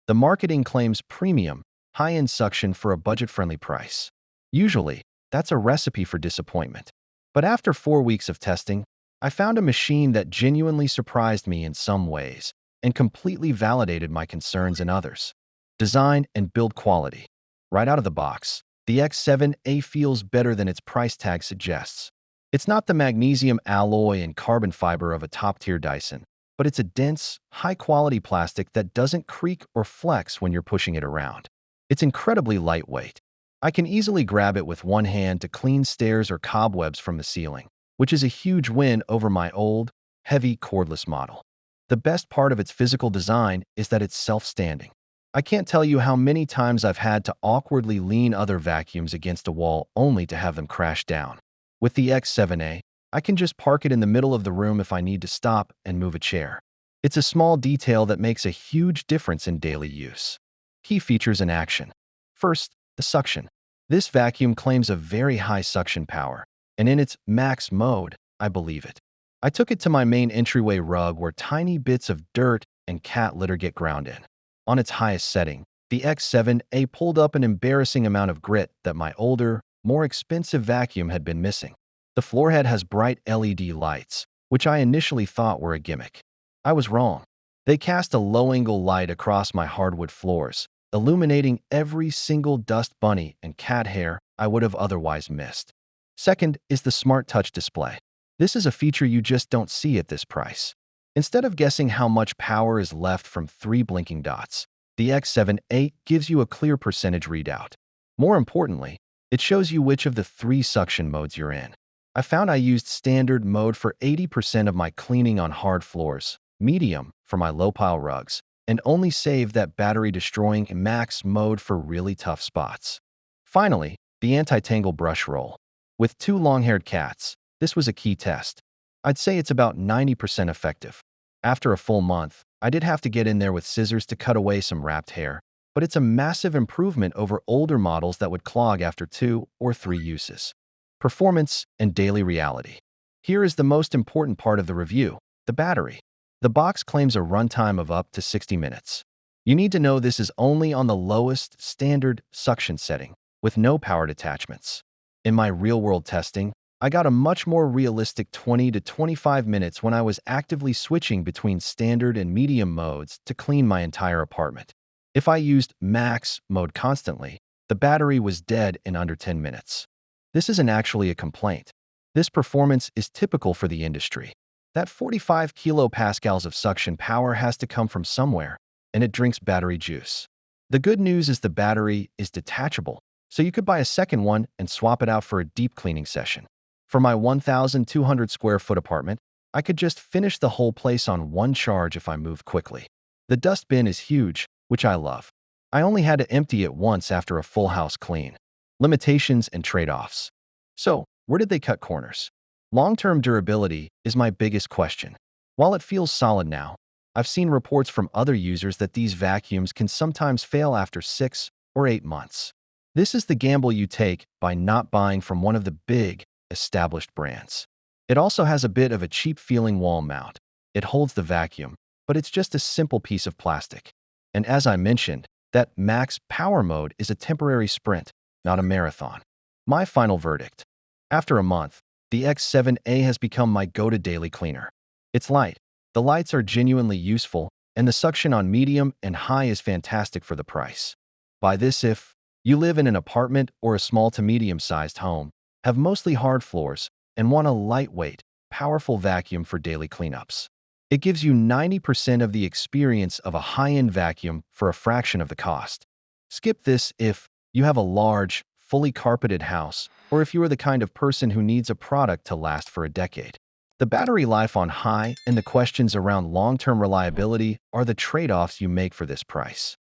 The marketing claims premium, high-end suction for a budget-friendly price. Usually, that's a recipe for disappointment. But after 4 weeks of testing, I found a machine that genuinely surprised me in some ways and completely validated my concerns in others. Design and build quality. Right out of the box, the X7A feels better than its price tag suggests. It's not the magnesium alloy and carbon fiber of a top-tier Dyson, but it's a dense, high-quality plastic that doesn't creak or flex when you're pushing it around. It's incredibly lightweight. I can easily grab it with one hand to clean stairs or cobwebs from the ceiling, which is a huge win over my old, heavy cordless model. The best part of its physical design is that it's self-standing. I can't tell you how many times I've had to awkwardly lean other vacuums against a wall only to have them crash down. With the X7A, I can just park it in the middle of the room if I need to stop and move a chair. It's a small detail that makes a huge difference in daily use. Key features in action. First, the suction. This vacuum claims a very high suction power, and in its max mode, I believe it. I took it to my main entryway rug where tiny bits of dirt and cat litter get ground in. On its highest setting, the X7A pulled up an embarrassing amount of grit that my older, more expensive vacuum had been missing. The floor head has bright LED lights, which I initially thought were a gimmick. I was wrong. They cast a low-angle light across my hardwood floors, illuminating every single dust bunny and cat hair I would have otherwise missed. Second is the Smart Touch display. This is a feature you just don't see at this price. Instead of guessing how much power is left from 3 blinking dots, the X7A gives you a clear percentage readout. More importantly, it shows you which of the 3 suction modes you're in. I found I used standard mode for 80% of my cleaning on hard floors, medium for my low-pile rugs, and only saved that battery-destroying max mode for really tough spots. Finally, the anti-tangle brush roll. With 2 long-haired cats, this was a key test. I'd say it's about 90% effective. After a full month, I did have to get in there with scissors to cut away some wrapped hair, but it's a massive improvement over older models that would clog after 2 or 3 uses. Performance and daily reality. Here is the most important part of the review, the battery. The box claims a runtime of up to 60 minutes. You need to know this is only on the lowest standard suction setting, with no powered attachments. In my real-world testing, I got a much more realistic 20 to 25 minutes when I was actively switching between standard and medium modes to clean my entire apartment. If I used max mode constantly, the battery was dead in under 10 minutes. This isn't actually a complaint. This performance is typical for the industry. That 45 kilopascals of suction power has to come from somewhere, and it drinks battery juice. The good news is the battery is detachable, so you could buy a second one and swap it out for a deep cleaning session. For my 1,200 square foot apartment, I could just finish the whole place on one charge if I moved quickly. The dust bin is huge, which I love. I only had to empty it once after a full house clean. Limitations and trade-offs. So, where did they cut corners? Long-term durability is my biggest question. While it feels solid now, I've seen reports from other users that these vacuums can sometimes fail after 6 or 8 months. This is the gamble you take by not buying from one of the big, established brands. It also has a bit of a cheap-feeling wall mount. It holds the vacuum, but it's just a simple piece of plastic. And as I mentioned, that max power mode is a temporary sprint, not a marathon. My final verdict. After a month, the X7A has become my go-to daily cleaner. It's light, the lights are genuinely useful, and the suction on medium and high is fantastic for the price. Buy this if you live in an apartment or a small to medium-sized home, have mostly hard floors, and want a lightweight, powerful vacuum for daily cleanups. It gives you 90% of the experience of a high-end vacuum for a fraction of the cost. Skip this if you have a large, fully carpeted house, or if you are the kind of person who needs a product to last for a decade. The battery life on high and the questions around long-term reliability are the trade-offs you make for this price.